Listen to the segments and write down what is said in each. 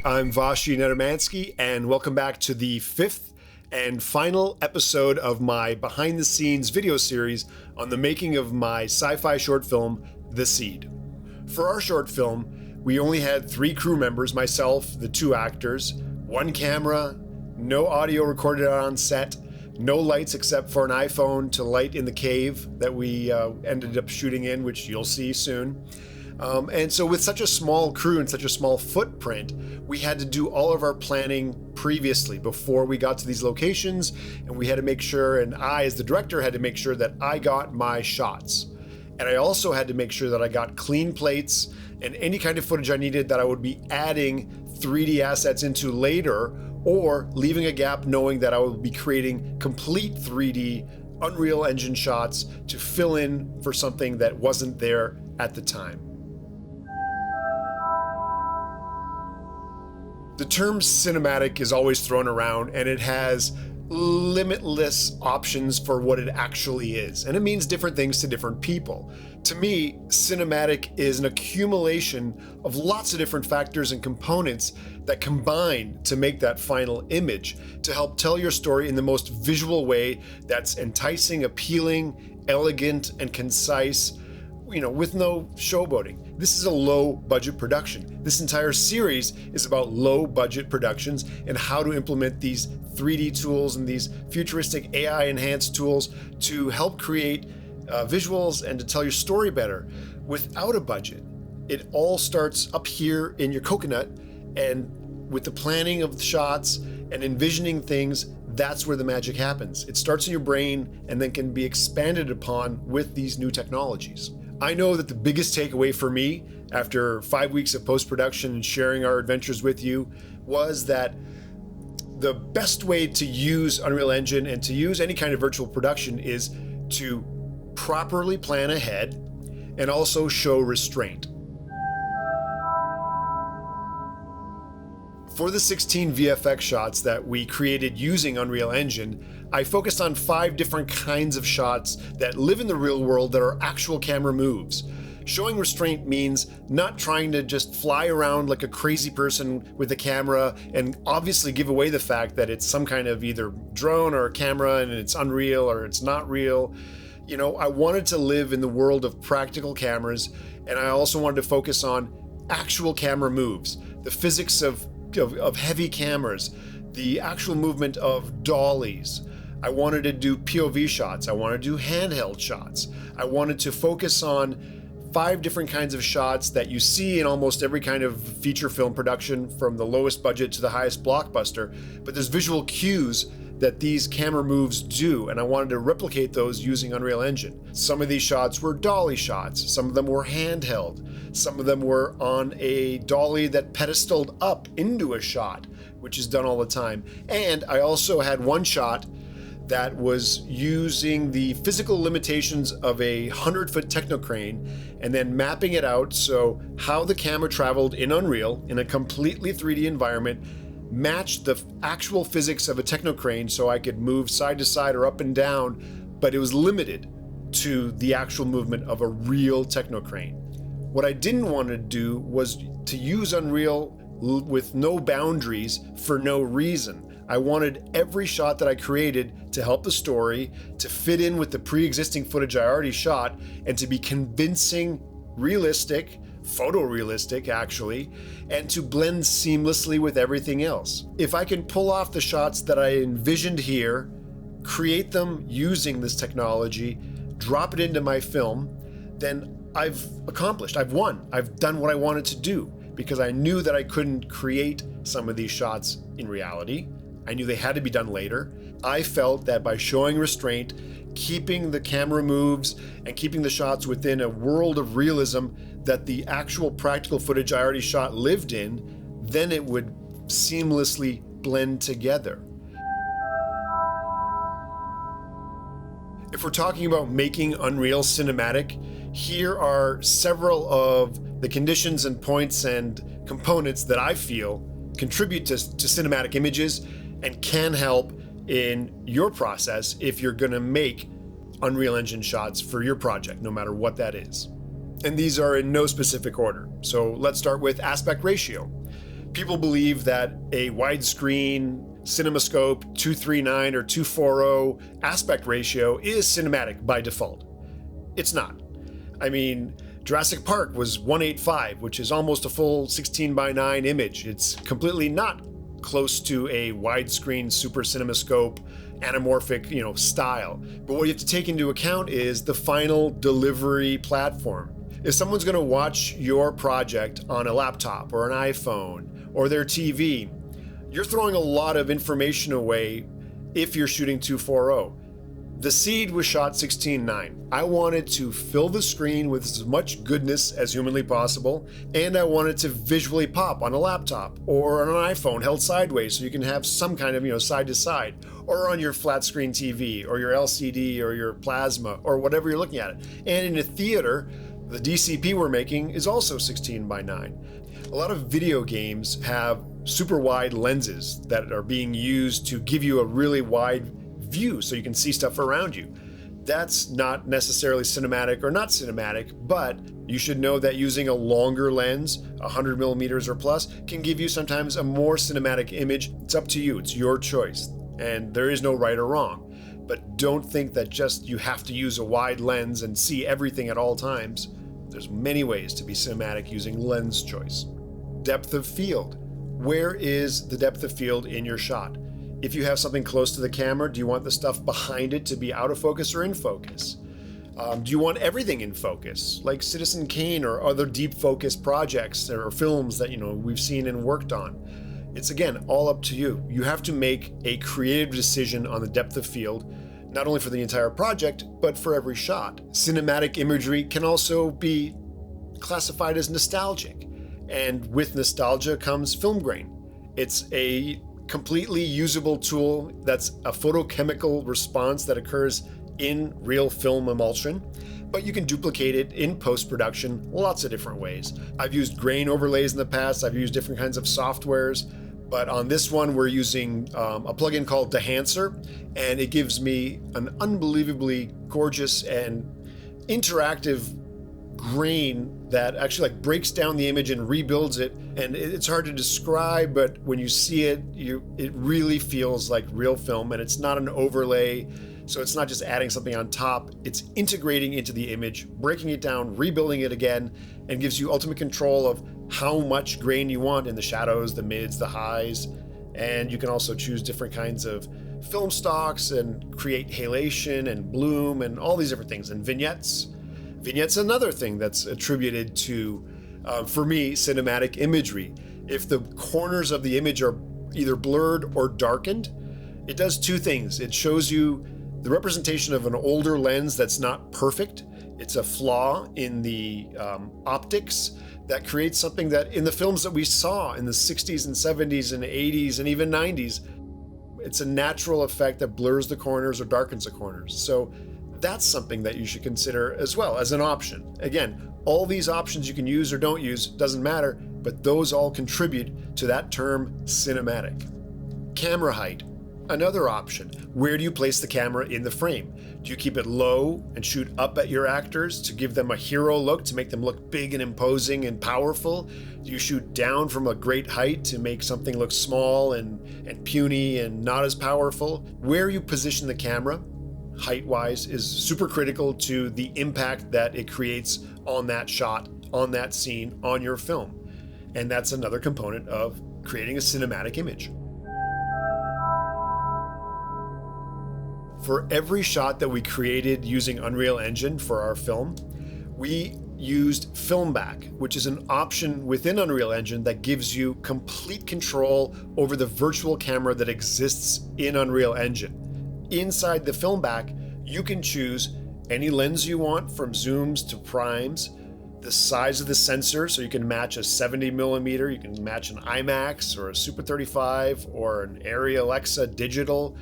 I'm Vashi Nedomansky, and welcome back to the fifth and final episode of my behind-the-scenes video series on the making of my sci-fi short film, The Seed. For our short film, we only had 3 crew members, myself, the 2 actors, 1 camera, no audio recorded on set, no lights except for an iPhone to light in the cave that we ended up shooting in, which you'll see soon. And so with such a small crew and such a small footprint, we had to do all of our planning previously before we got to these locations, and we had to make sure, and I as the director had to make sure that I got my shots. And I also had to make sure that I got clean plates and any kind of footage I needed that I would be adding 3D assets into later, or leaving a gap knowing that I would be creating complete 3D Unreal Engine shots to fill in for something that wasn't there at the time. The term cinematic is always thrown around, and it has limitless options for what it actually is, and it means different things to different people. To me, cinematic is an accumulation of lots of different factors and components that combine to make that final image, to help tell your story in the most visual way that's enticing, appealing, elegant, and concise, with no showboating. This is a low budget production. This entire series is about low budget productions and how to implement these 3D tools and these futuristic AI enhanced tools to help create visuals and to tell your story better without a budget. It all starts up here in your coconut, and with the planning of the shots and envisioning things, that's where the magic happens. It starts in your brain and then can be expanded upon with these new technologies. I know that the biggest takeaway for me after 5 weeks of post-production and sharing our adventures with you was that the best way to use Unreal Engine and to use any kind of virtual production is to properly plan ahead and also show restraint. For the 16 VFX shots that we created using Unreal Engine, I focused on 5 different kinds of shots that live in the real world that are actual camera moves. Showing restraint means not trying to just fly around like a crazy person with a camera and obviously give away the fact that it's some kind of either drone or a camera and it's unreal or it's not real. I wanted to live in the world of practical cameras, and I also wanted to focus on actual camera moves, the physics of heavy cameras, the actual movement of dollies. I wanted to do POV shots. I wanted to do handheld shots. I wanted to focus on 5 different kinds of shots that you see in almost every kind of feature film production, from the lowest budget to the highest blockbuster. But there's visual cues that these camera moves do, and I wanted to replicate those using Unreal Engine. Some of these shots were dolly shots, some of them were handheld, some of them were on a dolly that pedestaled up into a shot, which is done all the time. And I also had one shot that was using the physical limitations of a 100-foot techno crane and then mapping it out so how the camera traveled in Unreal in a completely 3D environment matched the actual physics of a techno crane, so I could move side to side or up and down, but it was limited to the actual movement of a real techno crane. What I didn't want to do was to use Unreal with no boundaries for no reason. I wanted every shot that I created to help the story, to fit in with the pre-existing footage I already shot, and to be convincing, realistic, photorealistic actually, and to blend seamlessly with everything else. If I can pull off the shots that I envisioned here, create them using this technology, drop it into my film, then I've accomplished, I've won, I've done what I wanted to do, because I knew that I couldn't create some of these shots in reality. I knew they had to be done later. I felt that by showing restraint, keeping the camera moves, and keeping the shots within a world of realism that the actual practical footage I already shot lived in, then it would seamlessly blend together. If we're talking about making Unreal cinematic, here are several of the conditions and points and components that I feel contribute to cinematic images and can help in your process if you're going to make Unreal Engine shots for your project, no matter what that is. And these are in no specific order. So let's start with aspect ratio. People believe that a widescreen CinemaScope 239 or 240 aspect ratio is cinematic by default. It's not. I mean, Jurassic Park was 185, which is almost a full 16:9 image. It's completely not close to a widescreen super CinemaScope anamorphic, style. But what you have to take into account is the final delivery platform. If someone's going to watch your project on a laptop or an iPhone or their TV, you're throwing a lot of information away if you're shooting 240. The Seed was shot 16:9. I wanted to fill the screen with as much goodness as humanly possible, and I wanted to visually pop on a laptop or on an iPhone held sideways so you can have some kind of, side to side, or on your flat screen TV or your LCD or your plasma or whatever you're looking at it. And in a theater, the DCP we're making is also 16:9. A lot of video games have super wide lenses that are being used to give you a really wide view so you can see stuff around you. That's not necessarily cinematic or not cinematic, but you should know that using a longer lens, 100 millimeters or plus, can give you sometimes a more cinematic image. It's up to you, it's your choice, and there is no right or wrong. But don't think that just you have to use a wide lens and see everything at all times. There's many ways to be cinematic using lens choice. Depth of field. Where is the depth of field in your shot? If you have something close to the camera, do you want the stuff behind it to be out of focus or in focus? Do you want everything in focus, like Citizen Kane or other deep focus projects or films that we've seen and worked on? It's again all up to you. You have to make a creative decision on the depth of field, not only for the entire project, but for every shot. Cinematic imagery can also be classified as nostalgic, and with nostalgia comes film grain. It's a completely usable tool that's a photochemical response that occurs in real film emulsion, but you can duplicate it in post-production lots of different ways. I've used grain overlays in the past, I've used different kinds of softwares, but on this one we're using a plugin called Dehancer, and it gives me an unbelievably gorgeous and interactive grain that actually breaks down the image and rebuilds it, and it's hard to describe, but when you see it, it really feels like real film, and it's not an overlay, so it's not just adding something on top, it's integrating into the image, breaking it down, rebuilding it again, and gives you ultimate control of how much grain you want in the shadows, the mids, the highs, and you can also choose different kinds of film stocks and create halation and bloom and all these different things, and vignettes. Vignette's another thing that's attributed to, for me, cinematic imagery. If the corners of the image are either blurred or darkened, it does two things. It shows you the representation of an older lens that's not perfect. It's a flaw in the optics that creates something that in the films that we saw in the 60s and 70s and 80s and even 90s, it's a natural effect that blurs the corners or darkens the corners. So that's something that you should consider as well as an option. Again, all these options you can use or don't use, doesn't matter, but those all contribute to that term cinematic. Camera height, another option. Where do you place the camera in the frame? Do you keep it low and shoot up at your actors to give them a hero look, to make them look big and imposing and powerful? Do you shoot down from a great height to make something look small and puny and not as powerful? Where you position the camera height-wise is super critical to the impact that it creates on that shot, on that scene, on your film. And that's another component of creating a cinematic image. For every shot that we created using Unreal Engine for our film, we used FilmBack, which is an option within Unreal Engine that gives you complete control over the virtual camera that exists in Unreal Engine. Inside the FilmBack, you can choose any lens you want, from zooms to primes, the size of the sensor, so you can match a 70 millimeter, you can match an IMAX or a Super 35 or an Arri Alexa digital.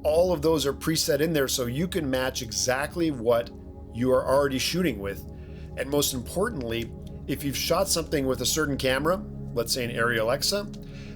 All of those are preset in there so you can match exactly what you are already shooting with. And most importantly, if you've shot something with a certain camera, let's say an Arri Alexa,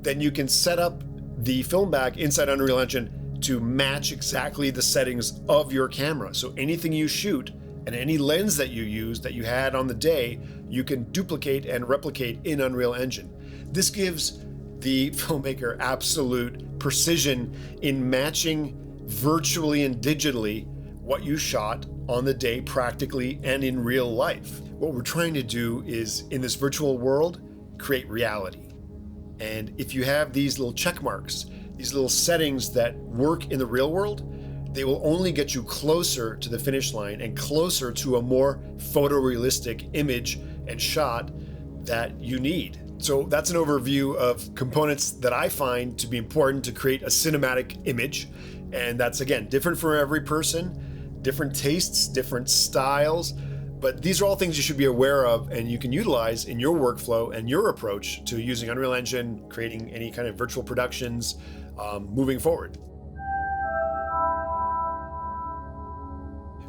then you can set up the FilmBack inside Unreal Engine to match exactly the settings of your camera. So anything you shoot and any lens that you use that you had on the day, you can duplicate and replicate in Unreal Engine. This gives the filmmaker absolute precision in matching virtually and digitally what you shot on the day practically and in real life. What we're trying to do is, in this virtual world, create reality. And if you have these little check marks, these little settings that work in the real world, they will only get you closer to the finish line and closer to a more photorealistic image and shot that you need. So that's an overview of components that I find to be important to create a cinematic image. And that's, again, different for every person, different tastes, different styles. But these are all things you should be aware of and you can utilize in your workflow and your approach to using Unreal Engine, creating any kind of virtual productions moving forward.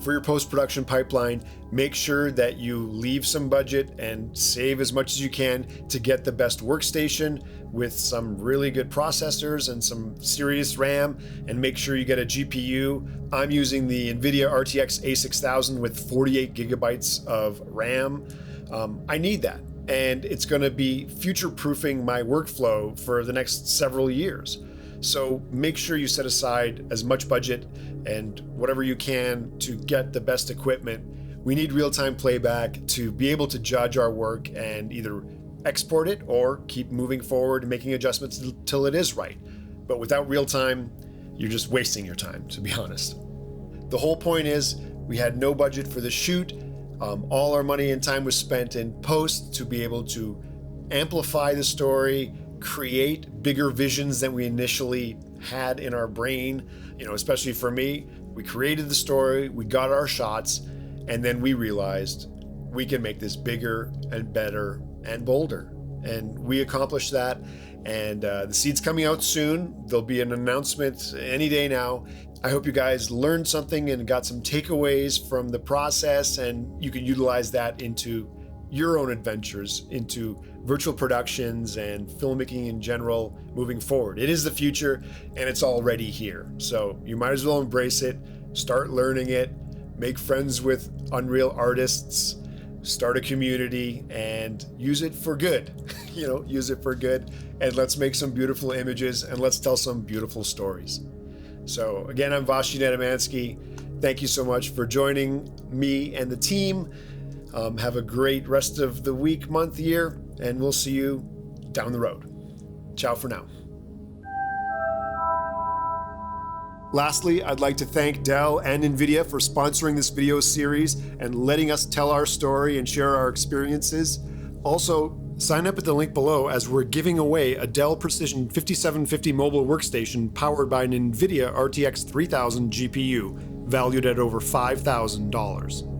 For your post-production pipeline, make sure that you leave some budget and save as much as you can to get the best workstation with some really good processors and some serious RAM, and make sure you get a GPU. I'm using the NVIDIA RTX A6000 with 48 gigabytes of RAM. I need that, and it's going to be future-proofing my workflow for the next several years. So make sure you set aside as much budget and whatever you can to get the best equipment. We need real-time playback to be able to judge our work and either export it or keep moving forward and making adjustments till it is right. But without real time, you're just wasting your time, to be honest. The whole point is we had no budget for the shoot. All our money and time was spent in post to be able to amplify the story, create bigger visions than we initially had in our brain. Especially for me, we created the story, we got our shots, and then we realized we can make this bigger and better and bolder. And we accomplished that. And the seed's coming out soon. There'll be an announcement any day now. I hope you guys learned something and got some takeaways from the process, and you can utilize that into your own adventures, into virtual productions and filmmaking in general moving forward. It is the future and it's already here. So you might as well embrace it, start learning it, make friends with Unreal artists, start a community and use it for good. Use it for good, and let's make some beautiful images and let's tell some beautiful stories. So again, I'm Vashi Nedomansky. Thank you so much for joining me and the team. Have a great rest of the week, month, year, and we'll see you down the road. Ciao for now. Lastly, I'd like to thank Dell and NVIDIA for sponsoring this video series and letting us tell our story and share our experiences. Also, sign up at the link below as we're giving away a Dell Precision 5750 mobile workstation powered by an NVIDIA RTX 3000 GPU, valued at over $5,000.